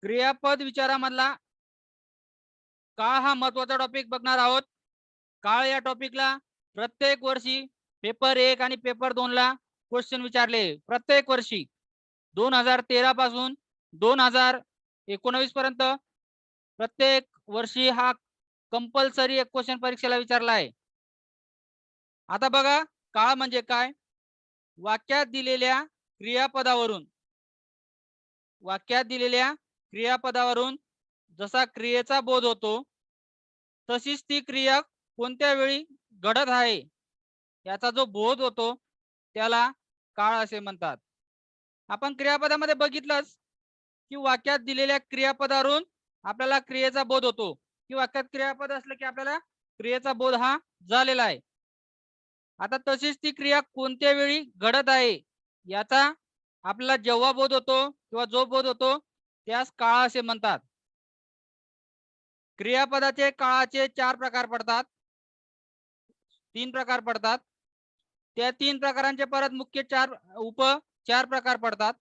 क्रियापद विचारामधला काळ हा महत्वाचा टॉपिक बघणार आहोत. काळ या टॉपिकला प्रत्येक वर्षी पेपर 1 आणि पेपर 2 ला क्वेश्चन विचारले. प्रत्येक वर्षी 2013 पासून 2019 पर्यंत प्रत्येक वर्षी हा कंपल्सरी एक क्वेश्चन परीक्षेला विचारला आहे. आता बघा, काळ म्हणजे काय? वाक्यात दिलेल्या क्रियापदावरून जसा क्रियेचा बोध होतो, तशीच ती क्रिया कोणत्या वेळी घडत आहे याचा जो बोध होतो त्याला काळ असे म्हणतात. आपण क्रियापदामध्ये बघितलंच की वाक्यात दिलेल्या क्रियापदावरून आपल्याला क्रियेचा बोध होतो, की वाक्यात क्रियापद असलं की आपल्याला क्रियेचा बोध हा झालेला आहे. आता तशीच ती क्रिया कोणत्या वेळी घडत आहे याचा आपल्याला जेव्हा बोध होतो किंवा जो बोध होतो त्यास काळ असे म्हणतात. क्रियापदाचे काळाचे 4 प्रकार पडतात, 3 प्रकार पडतात. त्या 3 प्रकारांचे परत मुख्य 4 प्रकार पडतात.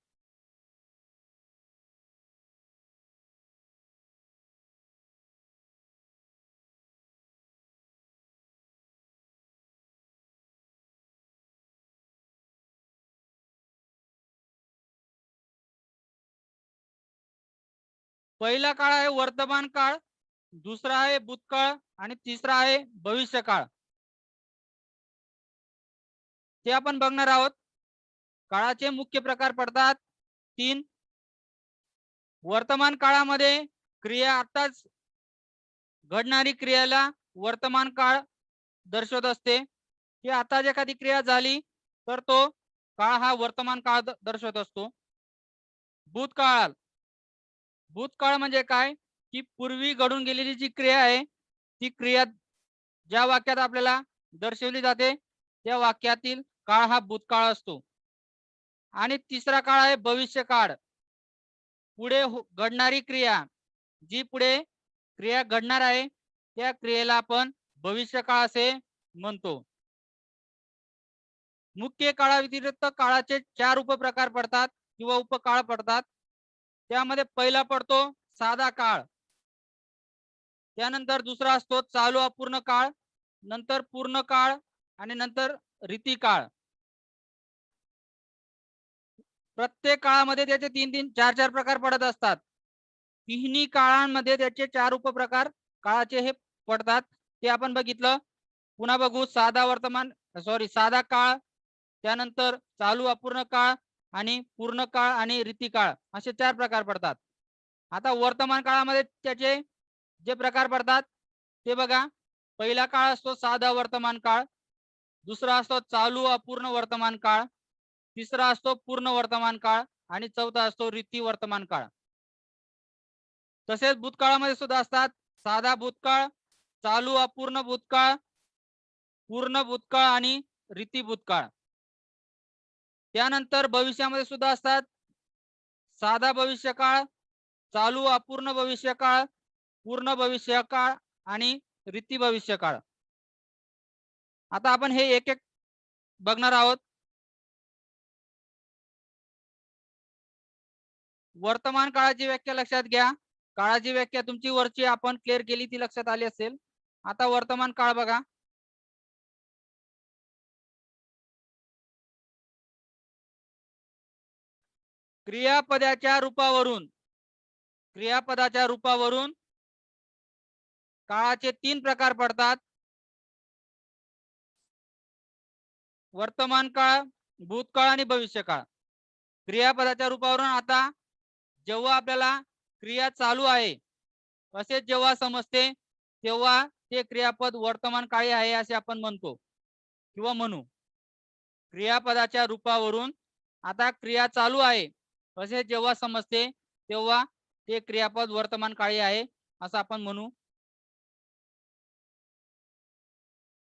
पहिला काळ आहे वर्तमान काळ, दुसरा आहे भूतकाळ आणि तिसरा आहे भविष्यकाळ. ते आपण बघणार आहोत. काळाचे मुख्य प्रकार पडतात 3. वर्तमान काळामध्ये क्रिया आताच घडणारी क्रियाला वर्तमान काळ दर्शवत असते, की आता एखादी क्रिया झाली तर तो काळ हा वर्तमान काळ दर्शवत असतो. भूतकाळ भूतकाळ म्हणजे काय, की पूर्वी घडून गेलेली जी क्रिया आहे ती क्रिया ज्या वाक्यात आपल्याला दर्शवली जाते त्या वाक्यातील काळ हा भूतकाळ असतो. आणि तिसरा काळ आहे भविष्यकाळ. पुढे घडणारी क्रिया, जी पुढे क्रिया घडणार आहे त्या क्रियेला आपण भविष्यकाळ असे म्हणतो. मुख्य काळाव्यतिरिक्त काळाचे 4 उपप्रकार पडतात किंवा उपकाळ पडतात. त्यामध्ये पहिला पडतो साधा काळ, त्यानंतर दुसरा असतो चालू अपूर्ण काळ, नंतर पूर्ण काळ आणि नंतर रीती काळ. प्रत्येक काळामध्ये त्याचे 3-3, 4-4 प्रकार पडत असतात. तिन्ही काळांमध्ये त्याचे 4 उपप्रकार काळाचे हे पडतात. ते आपण बघितलं. पुन्हा बघू. साधा काळ, त्यानंतर चालू अपूर्ण काळ आणि पूर्ण काळ आणि रीती काळ असे 4 प्रकार पडतात. आता वर्तमान काळामध्ये त्याचे जे प्रकार पडतात ते बघा. पहिला काळ असतो साधा वर्तमान काळ, दुसरा असतो चालू अपूर्ण वर्तमान काळ, तिसरा असतो पूर्ण वर्तमान काळ आणि चौथा असतो रीती वर्तमान काळ. तसेच भूतकाळामध्ये सुद्धा असतात साधा भूतकाळ, चालू अपूर्ण भूतकाळ, पूर्ण भूतकाळ आणि रीती भूतकाळ. त्यानंतर भविष्यामध्ये सुद्धा असतात साधा भविष्यकाळ, चालू अपूर्ण भविष्यकाळ, पूर्ण भविष्यकाळ आणि रीती भविष्यकाळ. आता आपण हे एक एक बघणार आहोत. वर्तमान काळाची व्याख्या लक्षात घ्या. काळाची व्याख्या तुमची वरची आपण क्लिअर केली, ती लक्षात आली असेल. आता वर्तमान काळ बघा. क्रियापदाच्या रूपावरून काळाचे 3 प्रकार पडतात. वर्तमान काळ, भूतकाळ आणि भविष्यकाळ. क्रियापदाच्या रूपावरून आता जेव्हा आपल्याला क्रिया चालू आहे असे जेव्हा समजते तेव्हा ते क्रियापद वर्तमान काळी आहे असे आपण म्हणतो किंवा म्हणू. क्रियापदाच्या रूपावरून आता क्रिया चालू आहे असे जेव्हा समजते तेव्हा ते क्रियापद वर्तमान काळी आहे असं आपण म्हणू.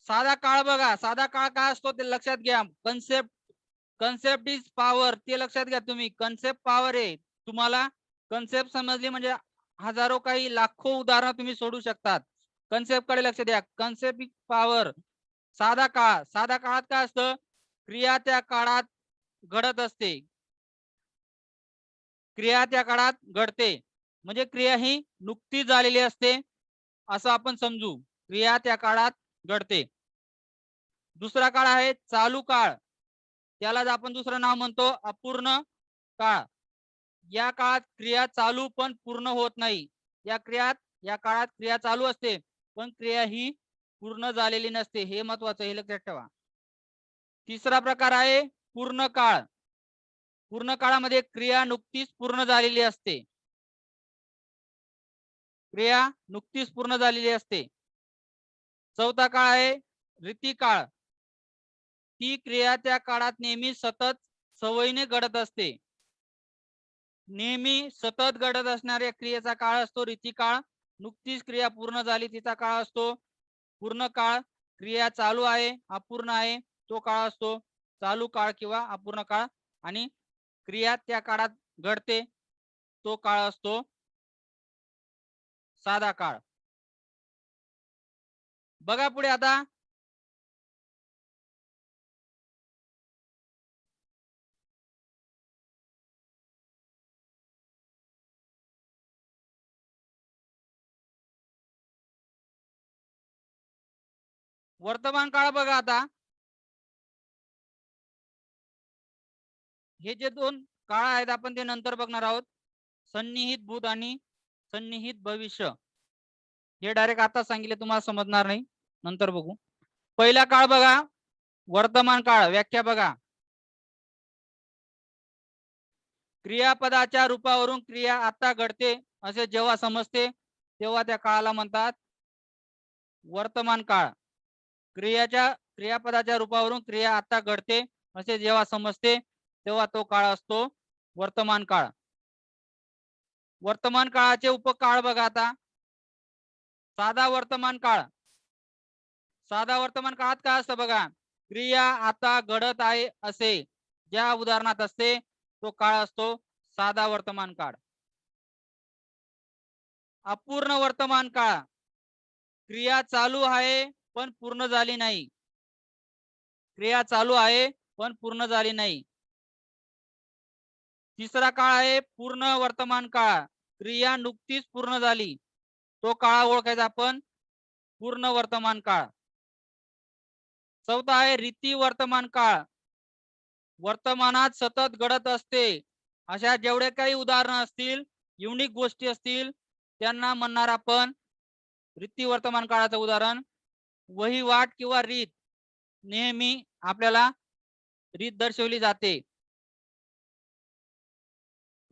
साधा काळ बघा. साधा काळ काय असतो ते लक्षात घ्या. कन्सेप्ट इज पॉवर, ते लक्षात घ्या तुम्ही. कन्सेप्ट पॉवर आहे. तुम्हाला कन्सेप्ट समजली म्हणजे हजारो काही लाखो उदाहरण तुम्ही सोडू शकतात. कन्सेप्ट कडे लक्ष द्या. Concept is power. साधा काळात काय असतं, क्रिया त्या काळात घडत असते, क्रिया त्या काळात घडते. म्हणजे क्रिया ही नुकतीच झालेली असते असं आपण समजू. क्रिया त्या काळात घडते. दुसरा काळ आहे चालू काळ. त्यालाच आपण दुसरं नाव म्हणतो अपूर्ण काळ. या काळात क्रिया चालू पण पूर्ण होत नाही. या काळात क्रिया चालू असते पण क्रिया ही पूर्ण झालेली नसते. हे महत्वाचं, हे लक्षात ठेवा. तिसरा प्रकार आहे पूर्ण काळ. पूर्ण काळामध्ये क्रिया नुकतीच पूर्ण झालेली असते. क्रिया नुकतीच पूर्ण झालेली असते. चौथा काळ आहे रीती काळ. ती क्रिया त्या काळात नेहमी सतत सवयीने घडत असते. नेहमी सतत घडत असणाऱ्या क्रियेचा काळ असतो रीती काळ. नुकतीच क्रिया पूर्ण झाली तिचा काळ असतो पूर्ण काळ. क्रिया चालू आहे, अपूर्ण आहे, तो काळ असतो चालू काळ किंवा अपूर्ण काळ. आणि क्रिया त्या काळात घडते तो काळ असतो साधा काळ. बघा पुढे आता वर्तमान काळ. बघा आता हे जे दोन काळ आहेत आपण ते नंतर बघणार आहोत. सन्निहित भूत आणि सन्निहित भविष्य. हे डायरेक्ट आता सांगितले तुम्हाला समजणार नाही, नंतर बघू. पहिला काळ बघा वर्तमान काळ. व्याख्या बघा. क्रियापदाच्या रूपावरून क्रिया आता घडते असे जेव्हा समजते तेव्हा त्या काळाला म्हणतात वर्तमान काळ. क्रियापदाच्या रूपावरून क्रिया आता घडते असे जेव्हा समजते तेव्हा तो काळ असतो वर्तमान काळ. वर्तमान काळाचे उपकाळ बघा आता. साधा वर्तमान काळ. साधा वर्तमान काळात काय असतं बघा. क्रिया आता घडत आहे असे ज्या उदाहरणात असते तो काळ असतो साधा वर्तमान काळ. अपूर्ण वर्तमान काळ. क्रिया चालू आहे पण पूर्ण झाली नाही. क्रिया चालू आहे पण पूर्ण झाली नाही. तिसरा काळ आहे पूर्ण वर्तमान काळ. क्रिया नुकतीच पूर्ण झाली तो काळ ओळखायचा आपण पूर्ण वर्तमान काळ. चौथा आहे रीती वर्तमान काळ. वर्तमानात सतत घडत असते अशा जेवढे काही उदाहरणं असतील, युनिक गोष्टी असतील त्यांना म्हणणार आपण रीती वर्तमान काळाचं उदाहरण. वहिवाट किंवा रीत. नेहमी आपल्याला रीत दर्शवली जाते.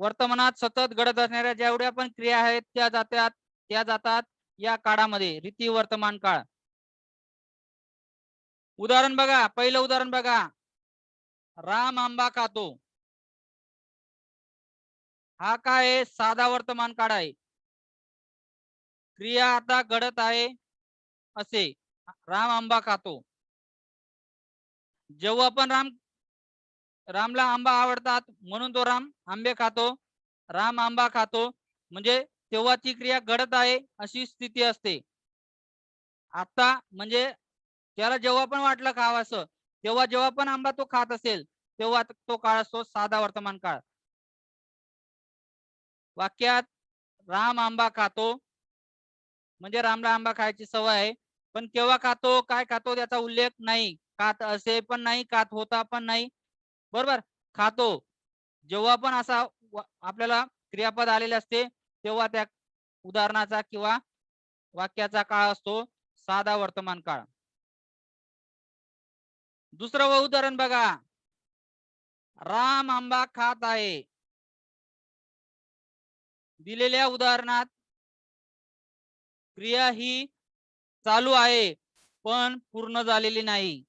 वर्तमानात सतत घडत असणाऱ्या जेवढ्या पण क्रिया आहेत त्या जातात या काळामध्ये रीती वर्तमान काळ. उदाहरण बघा. पहिलं उदाहरण बघा. राम आंबा खातो. हा काय आहे साधा वर्तमान काळ आहे. क्रिया आता घडत आहे असे. राम आंबा खातो. जेव्हा पण रामला आंबा आवडतात म्हणून तो राम आंबे खातो. राम आंबा खातो म्हणजे तेव्हा ती क्रिया घडत आहे अशी स्थिती असते. आता म्हणजे त्याला जेव्हा पण वाटलं खावंसं तेव्हा जेव्हा पण आंबा तो खात असेल तेव्हा तो काळ असतो साधा वर्तमान काळ. वाक्यात राम आंबा खातो म्हणजे रामला आंबा खायची सवय आहे. पण केव्हा खातो काय खातो त्याचा उल्लेख नाही. खात असे पण नाही, खात होता पण नाही. बरोबर. खातो जेव्हा पण असा आपल्याला क्रियापद आलेले असते तेव्हा त्या उदाहरणाचा किंवा वाक्याचा काळ असतो साधा वर्तमान काळ. दुसरं उदाहरण बघा. राम आंबा खात आहे. दिलेल्या उदाहरणात क्रिया ही चालू आहे पण पूर्ण झालेली नाही.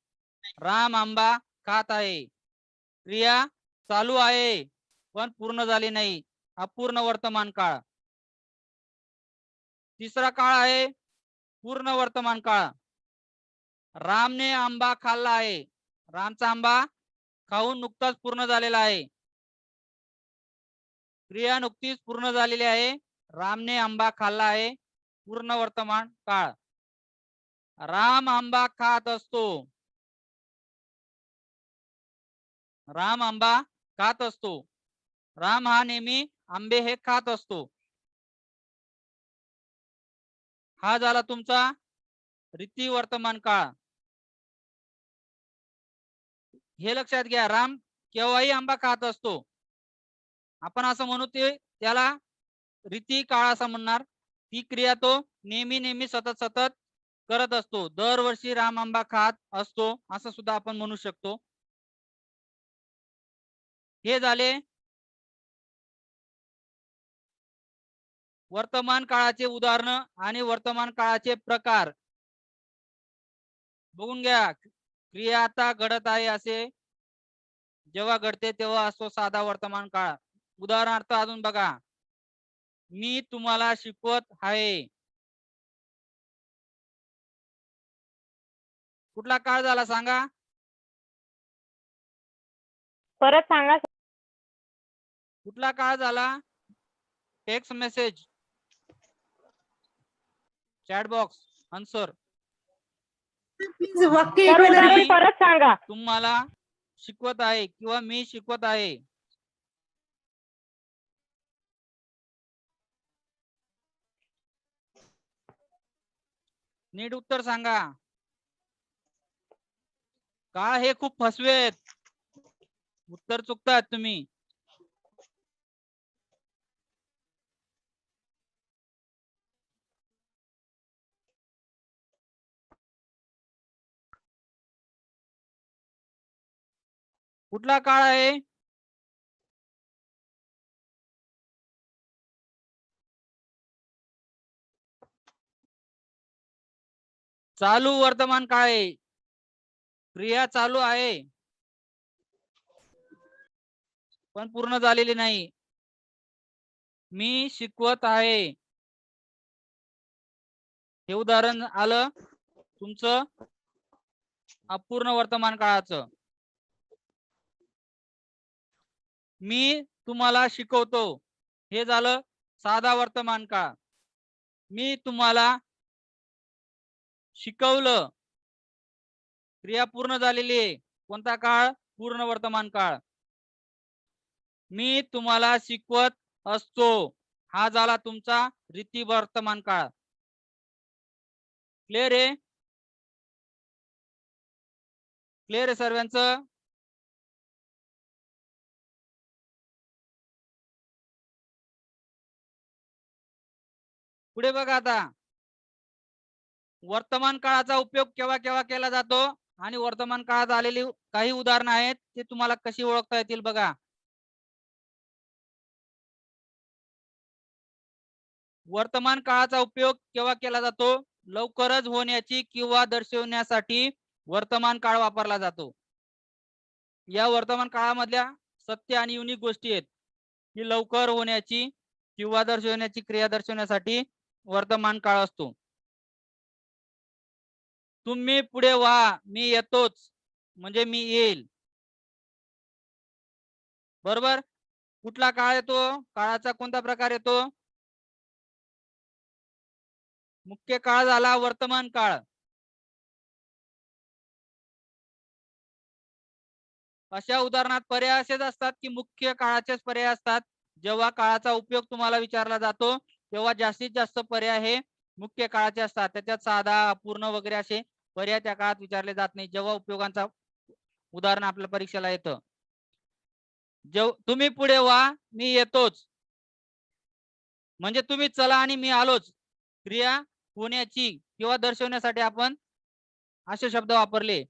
राम आंबा खात आहे. क्रिया चालू आहे पण पूर्ण झाली नाही. अपूर्ण वर्तमान काळ. तिसरा काळ आहे पूर्ण वर्तमान काळ. रामने आंबा खाल्ला आहे. रामचा आंबा खाऊन नुकताच पूर्ण झालेला आहे. क्रिया नुकतीच पूर्ण झालेली आहे. रामने आंबा खाल्ला आहे. पूर्ण वर्तमान काळ. राम आंबा खात असतो. राम आंबा खात असतो. राम हा नेहमी आंबे हे खात असतो. हा झाला तुमचा रीती वर्तमान काळ. हे लक्षात घ्या, राम केव्हाही आंबा खात असतो. आपण असं म्हणू ते त्याला रीती काळ असं म्हणणार. ती क्रिया तो नेहमी नेहमी सतत सतत करत असतो. दरवर्षी राम आंबा खात असतो असं सुद्धा आपण म्हणू शकतो. हे झाले वर्तमान काळाचे उदाहरण आणि वर्तमान काळाचे प्रकार. बघून घ्या, क्रिया आता घडत आहे असे जेव्हा घडते तेव्हा असतो साधा वर्तमान काळ. उदाहरणार्थ अजून बघा, मी तुम्हाला शिकवत आहे. कुठला काळ झाला सांगा? परत सांगा. कुठला काळ झाला? Text message, chat box, answer. Please वाक्य सर एक वेळा उदाहरण मी परत सांगा. तुम्हाला शिकवत आहे किंवा मी शिकवत आहे. नीट उत्तर सांगा. काळ हे खूप फसवे आहेत. उत्तर चुकतात तुम्ही. कुठला काळ आहे? चालू वर्तमान काळ आहे. क्रिया चालू आहे पण पूर्ण झालेली नाही. मी शिकवत आहे, हे उदाहरण आलं तुमचं अपूर्ण वर्तमान काळाचं. मी तुम्हाला शिकवतो, हे झालं साधा वर्तमान काळ. मी तुम्हाला शिकवलं, क्रिया पूर्ण झालेली आहे. कोणता काळ? पूर्ण वर्तमान काळ. मी तुम्हाला शिकवत असतो, हा झाला तुमचा रीती वर्तमान काळ. क्लिअर आहे? क्लिअर आहे सर्वांचं? पुढे बघा आता, वर्तमान काळाचा उपयोग केव्हा केव्हा केला जातो आणि वर्तमान काळात आलेली काही उदाहरणं आहेत, ते तुम्हाला कशी ओळखता येतील बघा. वर्तमान काळाचा उपयोग केव्हा केला जातो? लवकरच होण्याची किंवा दर्शवण्यासाठी वर्तमान काळ वापरला जातो. या वर्तमान काळामधल्या सत्य आणि युनिक गोष्टी आहेत की लवकर होण्याची किंवा दर्शवण्याची क्रिया दर्शवण्यासाठी वर्तमान काळ असतो. तुम्ही पुढे व्हा, मी येतोच म्हणजे मी येईल. बरोबर? कुठला काळ येतो? काळाचा कोणता प्रकार येतो? मुख्य काळ झाला वर्तमान काळ. अशा उदाहरणात पर्याय असेच असतात की मुख्य काळाचेच पर्याय असतात. जेव्हा काळाचा उपयोग तुम्हाला विचारला जातो तेव्हा जास्तीत जास्त पर्याय हे मुख्य काळाचे असतात. त्याच्यात साधा, अपूर्ण वगैरे असे पर्याय त्या काळात विचारले जात नाही. जेव्हा उपयोगांचा उदाहरण आपल्या परीक्षेला येतं. तुम्ही पुढे व्हा, मी येतोच म्हणजे तुम्ही चला आणि मी आलोच. क्रिया होण्याची किंवा दर्शवण्यासाठी आपण असे शब्द वापरले.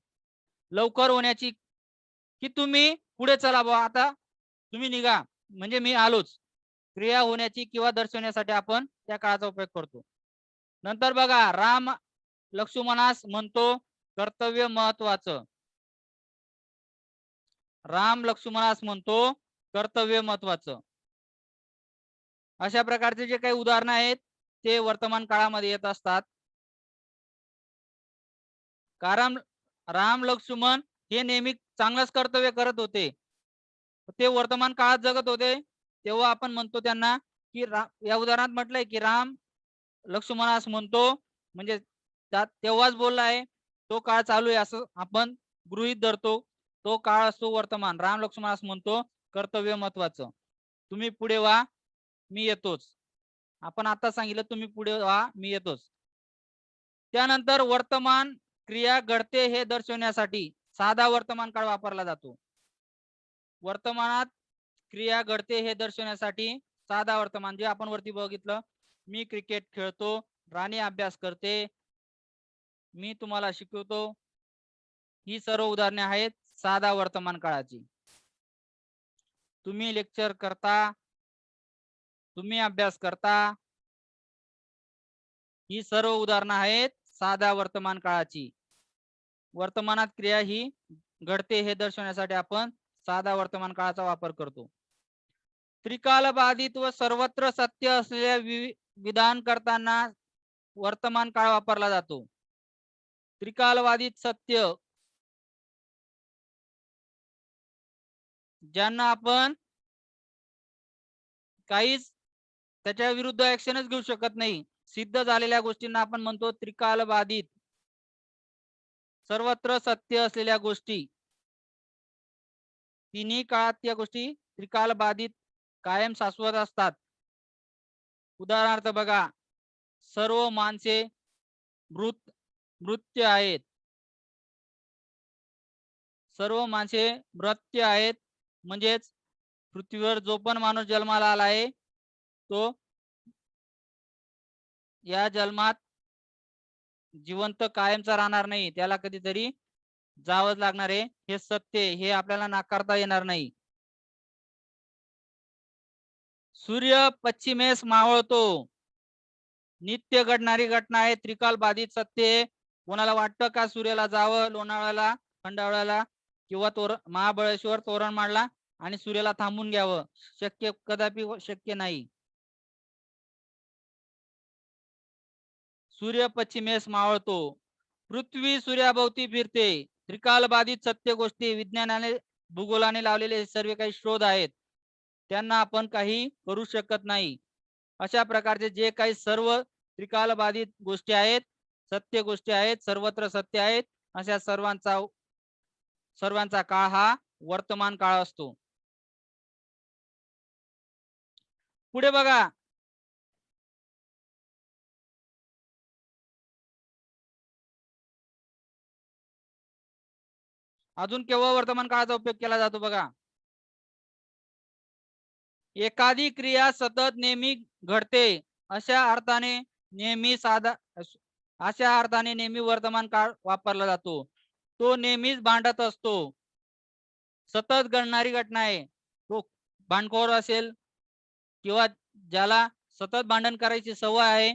लवकर होण्याची की तुम्ही पुढे चला बुवा, आता तुम्ही निघा म्हणजे मी आलोच. क्रिया होण्याची किंवा दर्शवण्यासाठी आपण त्या काळाचा उपयोग करतो. नंतर बघा, राम लक्ष्मणास म्हणतो कर्तव्य महत्वाचं. राम लक्ष्मणास म्हणतो कर्तव्य महत्वाचं. अशा प्रकारचे जे काही उदाहरण आहेत ते वर्तमान काळामध्ये येत असतात. कारण राम लक्ष्मण हे नेहमी चांगलंच कर्तव्य करत होते, ते वर्तमान काळात जगत होते, तेव्हा आपण म्हणतो त्यांना की या उदाहरणात म्हटलंय की राम लक्ष्मणास म्हणतो म्हणजे तेव्हाच बोलला आहे, तो काळ चालू आहे असं आपण गृहीत धरतो. तो काळ असतो वर्तमान. राम लक्ष्मणास म्हणतो कर्तव्य महत्वाचं. तुम्ही पुढे व्हा, मी येतोच. आपण आता सांगितलं तुम्ही पुढे व्हा, मी येतोच. त्यानंतर वर्तमान क्रिया घडते हे दर्शवण्यासाठी साधा वर्तमान काळ वापरला जातो. वर्तमानात क्रिया घडते हे दर्शवण्यासाठी साधा वर्तमान, जे आपण वरती बघितलं, मी क्रिकेट खेळतो, राणी अभ्यास करते, मी तुम्हाला शिकवतो, ही सर्व उदाहरणे आहेत साधा वर्तमान काळाची. तुम्ही लेक्चर करता, तुम्ही अभ्यास करता, ही सर्व उदाहरणं आहेत साधा वर्तमान काळाची. वर्तमानात क्रिया ही घडते हे दर्शवण्यासाठी आपण साधा वर्तमान काळाचा वापर करतो. त्रिकालबाधित व सर्वत्र सत्य असलेल्या विधान करताना वर्तमान काळ वापरला जातो. त्रिकालबाधित सत्य, ज्यांना आपण काहीच त्याच्या विरुद्ध ऍक्शनच घेऊ शकत नाही, सिद्ध झालेल्या गोष्टींना आपण म्हणतो त्रिकालबाधित. सर्वत्र सत्य असलेल्या गोष्टी, तिन्ही काळात त्या गोष्टी त्रिकालबाधित कायम शाश्वत असतात. उदाहरणार्थ बघा, सर्व माणसे मृत्य आहेत. सर्व माणसे मृत्य आहेत म्हणजेच पृथ्वीवर जो पण माणूस जन्माला आला आहे तो या जन्मात जिवंत कायमचा राहणार नाही, त्याला कधीतरी जावंच लागणार आहे. हे सत्य, हे आपल्याला नाकारता येणार नाही. सूर्य पश्चिमेस मावळतो, नित्य घडणारी घटना आहे, त्रिकाल बाधित सत्य. कोणाला वाटतं का सूर्याला जावं लोणावळ्याला, खंडाळ्याला किंवा महाबळेश्वर तोरण मांडला आणि सूर्याला थांबून घ्यावं? शक्य, कदापि शक्य नाही. सूर्य पश्चिमेस मावळतो, पृथ्वी सूर्याभोवती फिरते. त्रिकालबाधित सत्य गोष्टी विज्ञानाने भूगोलाने लावलेले सर्व काही शोध आहेत, त्यांना आपण काही करू शकत नाही. अशा प्रकारचे जे काही सर्व त्रिकालबाधित गोष्टी आहेत, सत्य गोष्टी आहेत, सर्वत्र सत्य आहेत, अशा सर्वांचा काळ हा वर्तमान काळ असतो. पुढे बघा, अजून केव्हा वर्तमान काळाचा उपयोग केला जातो बघा. एखादी क्रिया सतत नेहमी घडते अशा अर्थाने नेहमी वर्तमान काळ वापरला जातो. तो नेहमीच भांडत असतो. सतत घडणारी घटना आहे, तो भांडखोर असेल किंवा ज्याला सतत भांडण करायची सवय आहे,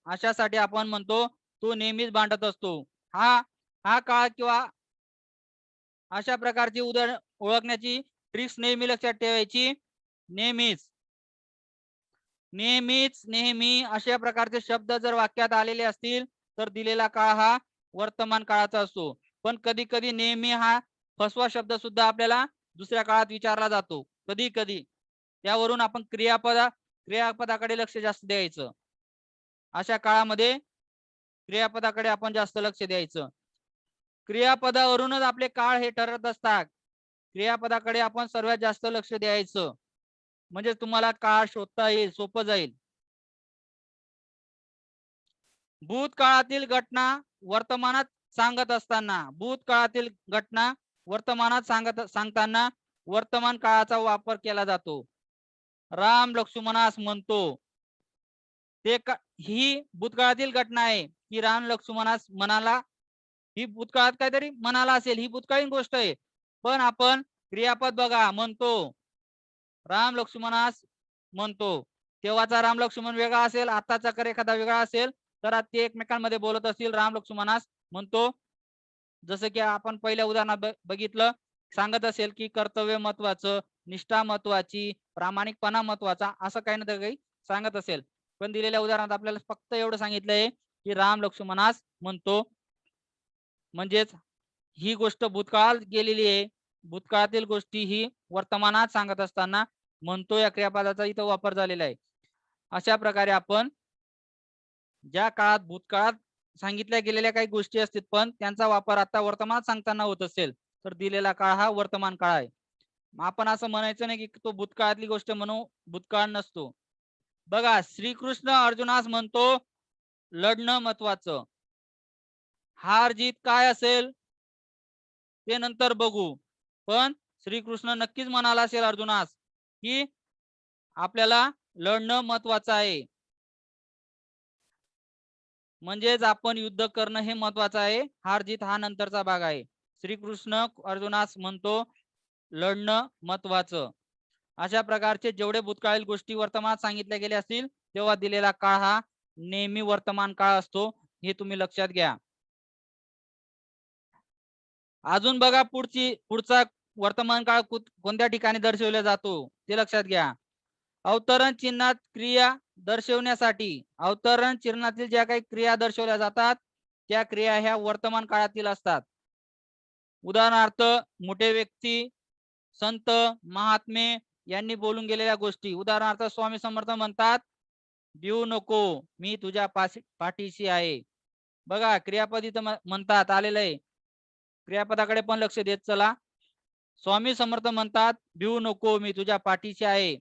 अशासाठी आपण म्हणतो तो नेहमीच भांडत असतो. हा काळ किंवा अशा प्रकारची उदाहरण ओळखण्याची ट्रिक्स नेहमी लक्षात ठेवायची. नेहमी अशा प्रकारचे शब्द जर वाक्यात आलेले असतील तर दिलेला काळ हा वर्तमान काळाचा असतो. पण कधी कधी नेहमी हा फसवा शब्द सुद्धा आपल्याला दुसऱ्या काळात विचारला जातो कधी कधी. त्यावरून आपण क्रियापदाकडे लक्ष जास्त द्यायचं. अशा काळामध्ये क्रियापदाकडे आपण जास्त लक्ष द्यायचं. क्रियापदावरूनच आपले काळ हे ठरत असतात. क्रियापदाकडे आपण सर्वात जास्त लक्ष द्यायचं, म्हणजे तुम्हाला काळ शोधता येईल, सोपं जाईल. भूतकाळातील घटना वर्तमानात सांगत असताना, भूतकाळातील घटना वर्तमानात सांगताना वर्तमान काळाचा वापर केला जातो. राम लक्ष्मणास म्हणतो, ही भूतकाळातील घटना आहे की राम लक्ष्मणास म्हणाला, ही भूतकाळात काहीतरी म्हणाला असेल, ही भूतकाळीन गोष्ट आहे. पण आपण क्रियापद बघा, म्हणतो, राम लक्ष्मणास म्हणतो, तेव्हाचा राम लक्ष्मण वेगळा असेल, आताचा कर एखादा वेगळा असेल, तर ते एकमेकांमध्ये बोलत असतील. राम लक्ष्मणास म्हणतो, जसं की आपण पहिल्या उदाहरणात बघितलं, सांगत असेल की कर्तव्य महत्वाचं, निष्ठा महत्वाची, प्रामाणिकपणा महत्वाचा, असं काही ना काही सांगत असेल. पण दिलेल्या उदाहरणात आपल्याला फक्त एवढं सांगितलंय की राम लक्ष्मणास म्हणतो, म्हणजेच ही गोष्ट भूतकाळात गेलेली आहे. भूतकाळातील गोष्टी ही वर्तमानात सांगत असताना म्हणतो या क्रियापदाचा इथं वापर झालेला आहे. अशा प्रकारे आपण ज्या काळात भूतकाळात सांगितल्या गेलेल्या काही गोष्टी असतील पण त्यांचा वापर आता वर्तमानात सांगताना होत असेल तर दिलेला काळ हा वर्तमान काळ आहे. आपण असं म्हणायचं नाही की तो भूतकाळातली गोष्ट म्हणून भूतकाळ नसतो. बघा, श्रीकृष्ण अर्जुनास म्हणतो लढणं महत्वाचं, हार जीत काय असेल ते नंतर बघू, पण श्रीकृष्ण नक्कीच म्हणाला असेल अर्जुनास की आपल्याला लढणं महत्वाचं आहे. म्हणजेच आपण युद्ध करणं हे महत्वाचं आहे. हार जीत हा नंतरचा भाग आहे. श्रीकृष्ण अर्जुनास म्हणतो लढणं महत्वाचं. अशा प्रकारचे जेवढे भूतकाळील गोष्टी वर्तमानात सांगितल्या गेल्या असतील तेव्हा दिलेला काळ हा नेहमी वर्तमान काळ असतो, हे तुम्ही लक्षात घ्या. अजून बघा पुढचा वर्तमान काळ कोणत्या ठिकाणी दर्शवला जातो ते लक्षात घ्या. अवतरण चिन्हात क्रिया दर्शवण्यासाठी अवतरण चिन्हातील ज्या काही क्रिया दर्शवल्या जातात त्या क्रिया ह्या वर्तमान काळातील असतात. उदाहरणार्थ मोठे व्यक्ती, संत, महात्मे यांनी बोलून गेलेल्या गोष्टी. उदाहरणार्थ स्वामी समर्थ म्हणतात भिवू नको, मी तुझ्या पाठीशी आहे. बघा क्रियापद इथं म्हणतात आलेलं आहे. क्रियापदाकडे पण लक्ष देत चला. स्वामी समर्थ म्हणतात भिवू नको, मी तुझ्या पाठीशी आहे.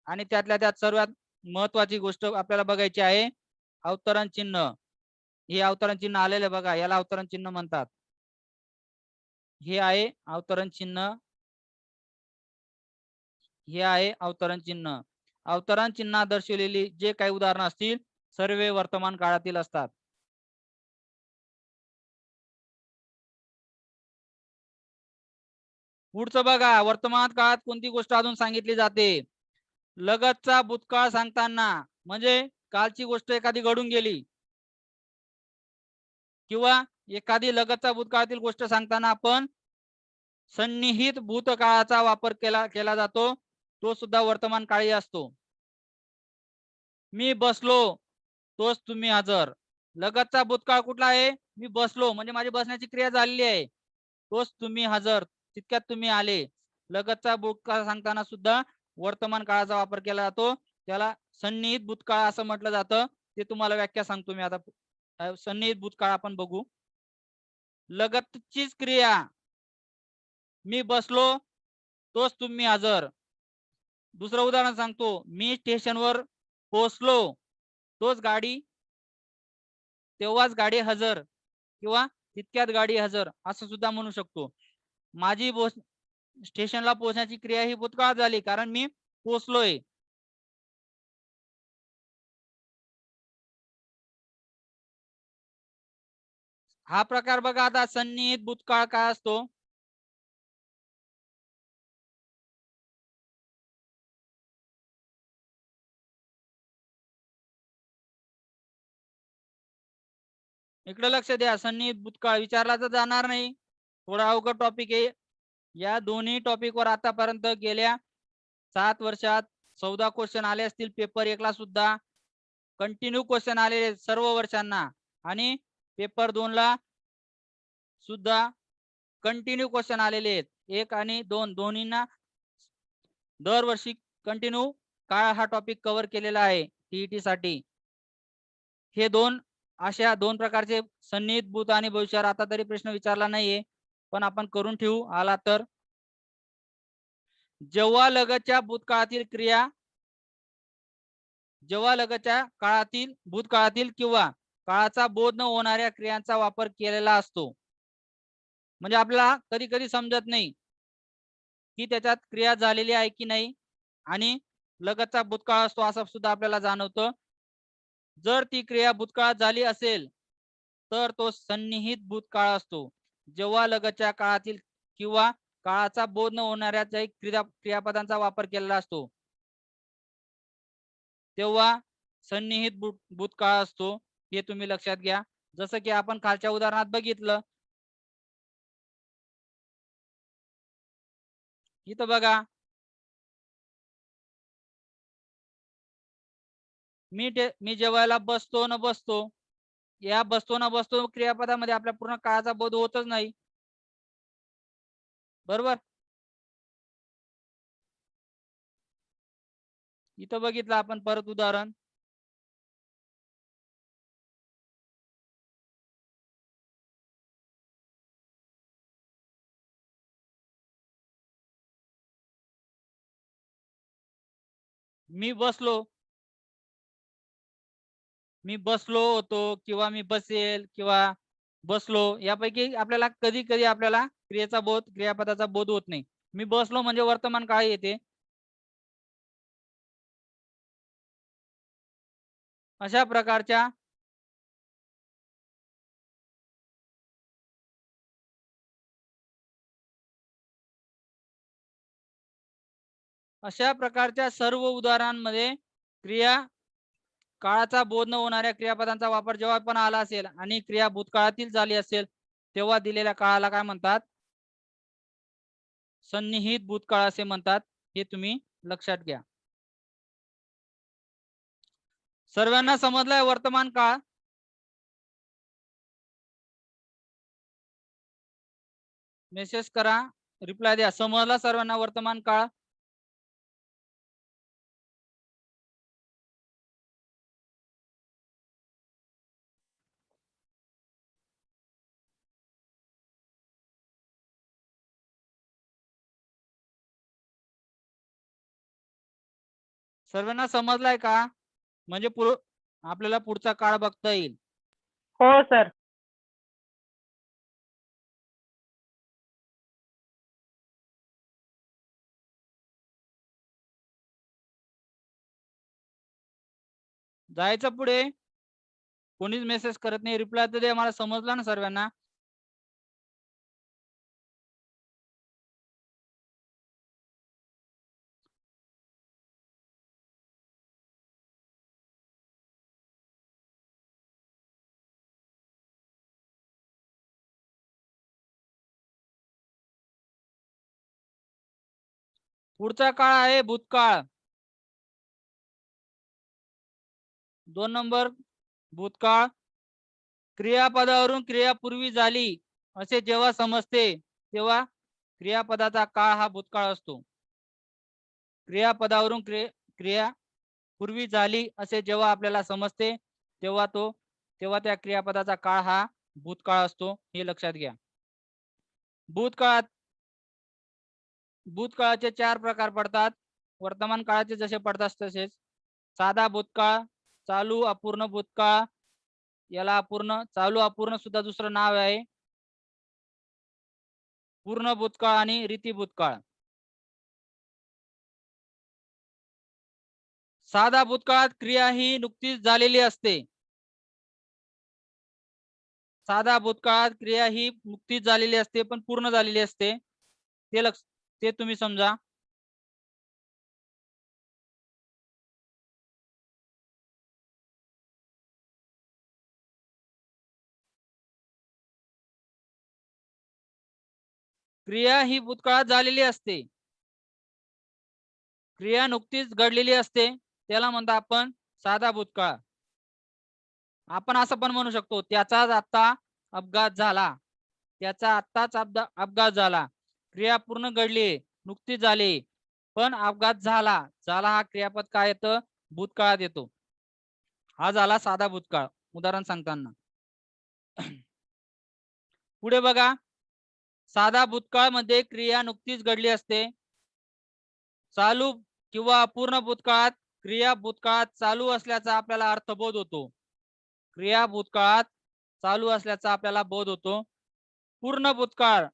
आणि त्यातल्या त्यात सर्वात महत्वाची गोष्ट आपल्याला बघायची आहे अवतरण चिन्ह. हे अवतरण चिन्ह आलेले बघा, याला अवतरण चिन्ह म्हणतात. हे आहे अवतरण चिन्ह. हे आहे अवतरण चिन्ह. अवतरण चिन्ह दर्शवलेली जे काही उदाहरणं असतील सर्व वर्तमान काळातील असतात. पुढचं बघा, वर्तमान काळात कोणती गोष्ट अजून सांगितली जाते. लगतचा भूतकाळ सांगताना म्हणजे कालची गोष्ट एखादी घडून गेली किंवा एखादी लगतचा भूतकाळातील गोष्ट सांगताना आपण सन्निहित भूतकाळाचा वापर केला जातो. तो सुद्धा वर्तमान काळी असतो. मी बसलो तोच तुम्ही हजर. लगतचा भूतकाळ कुठला आहे? मी बसलो म्हणजे माझी बसण्याची क्रिया झालेली आहे. तोच तुम्ही हजर, तितक्यात तुम्ही आले. लगतचा भूतकाळ सांगताना सुद्धा वर्तमान काळाचा वापर केला जातो. त्याला सन्निहित भूतकाळ असं म्हटलं जातं. ते तुम्हाला व्याख्या सांगतो मी आता. सन्निहित भूतकाळ आपण बघू. लगतचीच क्रिया मी बसलो तोच तुम्ही हजर. दुसरं उदाहरण सांगतो, मी स्टेशनवर पोहोचलो तोच गाडी तेव्हाच गाडी हजर किंवा तितक्यात गाडी हजर असं सुद्धा म्हणू शकतो. माझी स्टेशनला पोहोचण्याची क्रिया ही भूतकाळ झाली कारण मी पोहोचलोय. हा प्रकार बघा आता सन्निहित भूतकाळ काय असतो. इकडे लक्ष द्या, सन्निहित भूतकाळ विचारला तर जाणार नाही, थोडा अवघड टॉपिक आहे. या दोन्ही टॉपिक वर आतापर्यंत गेल्या 7 वर्षात 14 क्वेश्चन आले असतील. पेपर 1 ला सुद्धा कंटिन्यू क्वेश्चन आलेले सर्व वर्षांना आणि पेपर 2 ला सुद्धा कंटिन्यू क्वेश्चन आलेले आहेत. 1 आणि 2 दोन्हींना दरवर्षी कंटिन्यू काळ हा टॉपिक कव्हर केलेला आहे टीईटी साठी. हे अशा दोन प्रकारचे सन्निहित भूत आणि भविष्यावर आता तरी प्रश्न विचारला नाहीये, पण आपण करून ठेवू आला तर. जेव्हा लगतच्या भूतकाळातील क्रिया जेव्हा लगतच्या काळातील भूतकाळातील किंवा काळाचा बोध न होणाऱ्या क्रियांचा वापर केलेला असतो. म्हणजे आपल्याला कधी कधी समजत नाही की त्याच्यात क्रिया झालेली आहे की नाही आणि लगतचा भूतकाळ असतो असं सुद्धा आपल्याला जाणवतं. जर ती क्रिया भूतकाळात झाली असेल तर तो सन्निहित भूतकाळ असतो. जेव्हा लगतच्या काळातील किंवा काळाचा बोध न होणाऱ्या क्रियापदांचा वापर केलेला असतो तेव्हा सन्निहित भूतकाळ असतो. हे तुम्ही लक्षात घ्या. जसं की आपण खालच्या उदाहरणात बघितलं, इथं बघा मी जेवायला बसतो न बसतो, या बसतो न बसतो क्रियापदामध्ये आपल्या पूर्ण काळाचा बोध होतच नाही, बरोबर. इथं बघितलं आपण परत उदाहरण, मी बसलो होतो किंवा मी बसेल किंवा बसलो, यापैकी आपल्याला कधी कधी आपल्याला क्रियेचा बोध, क्रियापदाचा बोध होत नाही. मी बसलो म्हणजे वर्तमान काळ येते. अशा प्रकारच्या सर्व उदाहरणांमध्ये क्रिया काळाचा बोध न होणाऱ्या क्रियापदांचा वापर जेव्हा पण आला असेल आणि क्रिया भूतकाळातील झाली असेल, तेव्हा दिलेल्या काळाला काय म्हणतात? सन्निहित भूतकाळ असे म्हणतात. हे तुम्ही लक्षात घ्या. सर्वांना समजलाय वर्तमान काळ? मेसेज करा, रिप्लाय द्या. समजला सर्वांना वर्तमान काळ? सर्वांना समजलाय का? म्हणजे आपल्याला पुढचा काळ बघता येईल. हो सर. जायचं पुढे. कोणीच मेसेज करत नाही, रिप्लाय तर दे. मला समजला ना सर्वांना? पुढचा काळ आहे भूतकाळ. 2 नंबर भूतकाळ. क्रियापदावरून क्रिया पूर्वी झाली असे जेव्हा समजते, तेव्हा क्रियापदाचा काळ हा भूतकाळ असतो. क्रियापदावरून क्रिया पूर्वी झाली असे जेव्हा आपल्याला समजते, तेव्हा त्या क्रियापदाचा काळ हा भूतकाळ असतो. हे लक्षात घ्या. भूतकाळाचे 4 प्रकार पडतात. वर्तमान काळाचे जसे पडतात तसेच. साधा भूतकाळ, चालू अपूर्ण भूतकाळ, याला अपूर्ण, चालू अपूर्ण सुद्धा दुसरं नाव आहे. पूर्ण भूतकाळ आणि रीती भूतकाळ. साधा भूतकाळात क्रिया ही नुकतीच झालेली असते. साधा भूतकाळात क्रिया ही नुकतीच झालेली असते, पण पूर्ण झालेली असते. ते तुम्ही समजा. क्रिया ही भूतकाळात झालेली असते. क्रिया नुकतीच घडलेली असते, त्याला म्हणतो आपण साधा भूतकाळ. आपण असं पण म्हणू शकतो, त्याचाच आता अपघात झाला. त्याचा आत्ताच अपघात झाला. क्रिया पूर्ण घडली, नुकतीच झाली, पण अपघात झाला. हा क्रियापद काय येतं? भूतकाळात येतो. हा झाला साधा भूतकाळ, उदाहरण सांगताना. पुढे बघा. साधा भूतकाळ मध्ये क्रिया नुकतीच घडली असते. चालू किंवा अपूर्ण भूतकाळात क्रिया भूतकाळात चालू असल्याचा आपल्याला अर्थबोध होतो. क्रिया भूतकाळात चालू असल्याचा आपल्याला बोध होतो. पूर्ण भूतकाळ,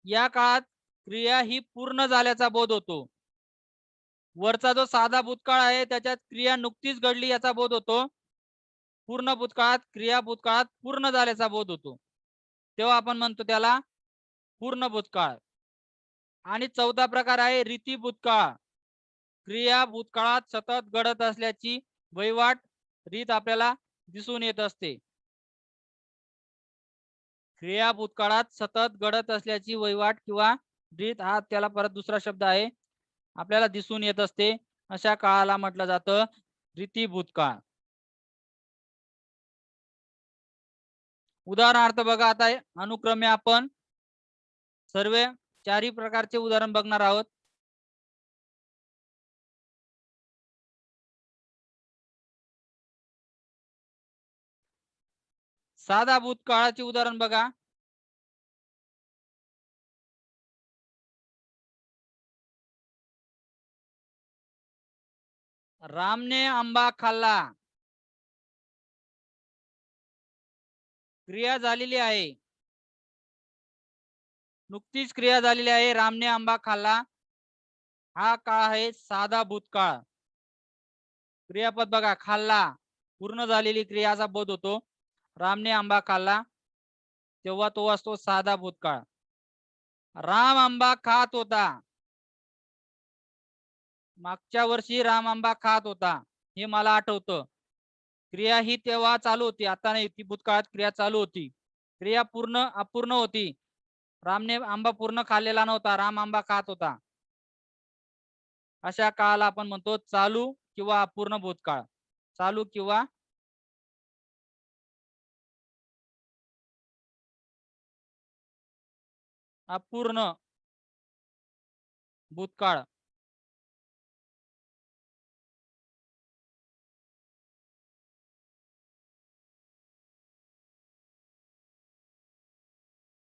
या काळात क्रिया ही पूर्ण झाल्याचा बोध होतो. वरचा जो साधा भूतकाळ आहे त्याच्यात क्रिया नुकतीच घडली याचा बोध होतो. पूर्ण भूतकाळात क्रिया भूतकाळात पूर्ण झाल्याचा बोध होतो, तेव्हा आपण म्हणतो त्याला पूर्ण भूतकाळ. आणि चौथा प्रकार आहे रीती भूतकाळ. क्रिया भूतकाळात सतत घडत असल्याची वहिवाट, रीत आपल्याला दिसून येत असते. क्रिया भूतकाळात सतत घडत असल्याची वहिवाट किंवा रीत, हा त्याला परत दुसरा शब्द आहे, आपल्याला दिसून येत असते. अशा काळाला म्हटलं जातं रीती भूतकाळ. उदाहरणार्थ बघा, आता अनुक्रमे आपण सर्व 4ही प्रकारचे उदाहरण बघणार आहोत. साधा भूतकाळाचे उदाहरण बघा. रामने आंबा खाल्ला. क्रिया झालेली आहे, नुकतीच क्रिया झालेली आहे. रामने आंबा खाल्ला, हा काळ आहे साधा भूतकाळ. क्रियापद बघा, खाल्ला पूर्ण झालेली क्रियाचा बोध होतो. रामने आंबा खाल्ला तेव्हा तो असतो साधा भूतकाळ. राम आंबा खात होता, मागच्या वर्षी राम आंबा खात होता, हे मला आठवतं. क्रिया ही तेव्हा चालू होती, आता नाही. ती भूतकाळात क्रिया चालू होती. क्रिया पूर्ण अपूर्ण होती. रामने आंबा पूर्ण खाल्लेला नव्हता, राम आंबा खात होता. अशा काळाला आपण म्हणतो चालू किंवा अपूर्ण भूतकाळ. चालू किंवा अपूर्ण भूतकाळ.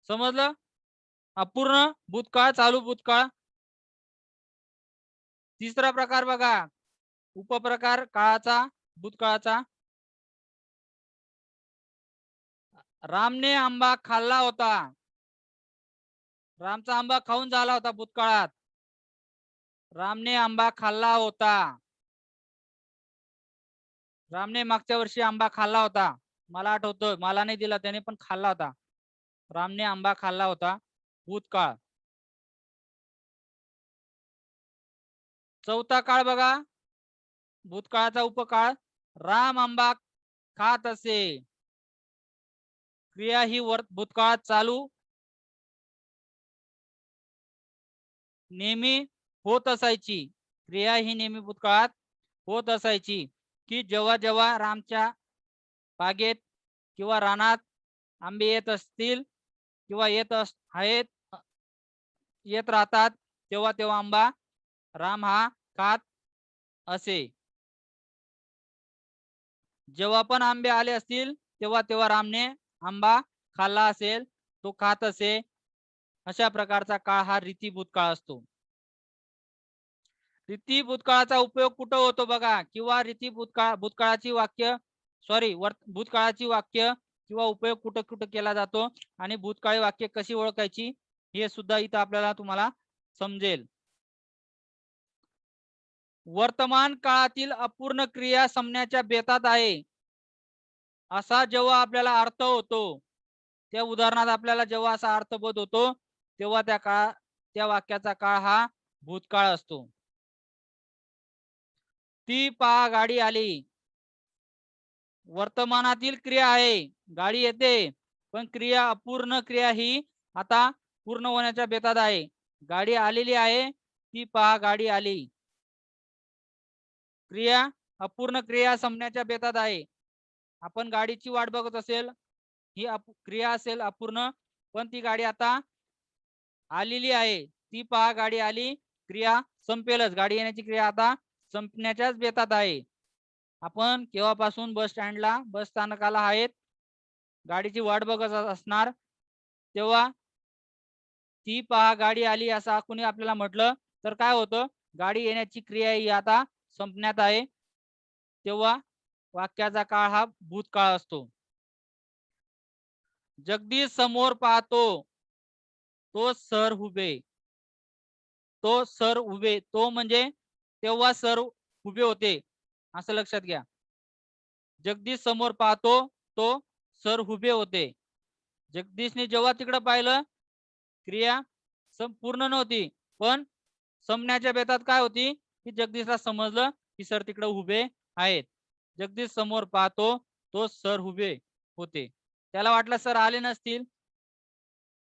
समजलं? अपूर्ण भूतकाळ, चालू भूतकाळ. तिसरा प्रकार बघा, उपप्रकार काळाचा, भूतकाळाचा. रामने आंबा खाल्ला होता, रामचा आंबा खाऊन झाला होता भूतकाळात. रामने आंबा खाल्ला होता, रामने मागच्या वर्षी आंबा खाल्ला होता. मला आठवतं, मला नाही दिला त्याने, पण खाल्ला होता. रामने आंबा खाल्ला होता, भूतकाळ. चौथा काळ बघा, भूतकाळाचा उपकाळ. राम आंबा खात असे, क्रिया ही भूतकाळात चालू नेहमी होत असायची. क्रिया ही नेहमी भूतकाळात होत असायची, की जेव्हा जेव्हा रामच्या बागेत किंवा रानात आंबे येत असतील किंवा आहेत, येत राहतात, तेव्हा तेव्हा आंबा राम हा खात असे. जेव्हा पण आंबे आले असतील तेव्हा तेव्हा रामने आंबा खाल्ला असेल, तो खात असे. अशा प्रकारचा काळ हा रीती भूतकाळ असतो. रीती भूतकाळाचा उपयोग कुठं होतो बघा, किंवा रीती भूतकाळाची वाक्य भूतकाळाची वाक्य किंवा उपयोग कुठं कुठं केला जातो, आणि भूतकाळी वाक्य कशी ओळखायची हे सुद्धा इथं आपल्याला तुम्हाला समजेल. वर्तमान काळातील अपूर्ण क्रिया संपण्याच्या बेतात आहे, असा जेव्हा आपल्याला अर्थ होतो, त्या उदाहरणात आपल्याला जेव्हा असा अर्थबोध होतो, तेव्हा त्या वाक्याचा काळ हा भूतकाळ असतो. ती पहा गाडी आली, वर्तमानातील क्रिया आहे, गाडी येते, पण क्रिया अपूर्ण क्रिया ही आता पूर्ण होण्याच्या बेतात आहे. गाडी आलेली आहे, ती पहा गाडी आली. क्रिया अपूर्ण क्रिया संपण्याच्या बेतात आहे. आपण गाडीची वाट बघत असेल, ही क्रिया असेल अपूर्ण, पण ती गाडी आता आलेली आहे. ती पहा गाडी आली, क्रिया संपेलच. गाडी येण्याची क्रिया आता संपण्याच्याच बेतात आहे. आपण केव्हापासून बस स्टँडला, बस स्थानकाला आहेत, गाडीची वाट बघत असणार, तेव्हा ती पहा गाडी आली असं कोणी आपल्याला म्हटलं तर काय होतं, गाडी येण्याची क्रिया ही आता संपण्यात आहे, तेव्हा वाक्याचा काळ हा भूतकाळ असतो. जगदीश समोर पाहतो, तो सर उभे. तो सर उभे, तो म्हणजे तेव्हा सर उभे होते, असं लक्षात घ्या. जगदीश समोर पाहतो, तो सर उभे होते. जगदीशने जेव्हा तिकडे पाहिलं, क्रिया संपूर्ण नव्हती, पण संपण्याच्या बेतात काय होती, की जगदीशला समजलं की सर तिकडे उभे आहेत. जगदीश समोर पाहतो, तो सर उभे होते. त्याला वाटलं सर आले नसतील,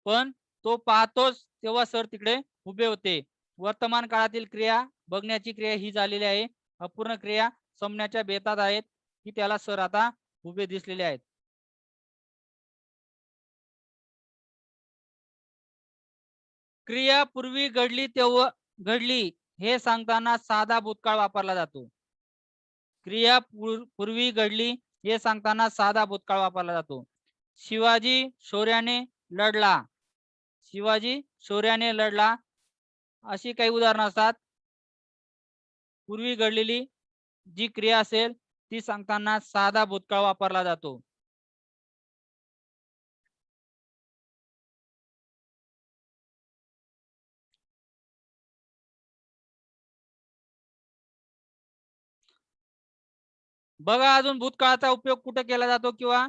पण तो पाहतोच तेव्हा सर तिकडे उभे होते. वर्तमान काळातील क्रिया बघण्याची क्रिया ही झालेली आहे. अपूर्ण क्रिया संपण्याच्या बेतात आहेत, की त्याला सर आता उभे दिसलेले आहेत. क्रिया पूर्वी घडली तेव्हा घडली हे सांगताना साधा भूतकाळ वापरला जातो. क्रिया पूर्वी घडली हे सांगताना साधा भूतकाळ वापरला जातो. शिवाजी शौर्याने लढला, शिवाजी शौर्याने लढला, अशी काही उदाहरणं असतात. पूर्वी घडलेली जी क्रिया असेल ती सांगताना साधा भूतकाळ वापरला जातो. बघा अजून भूतकाळाचा उपयोग कुठे केला जातो किंवा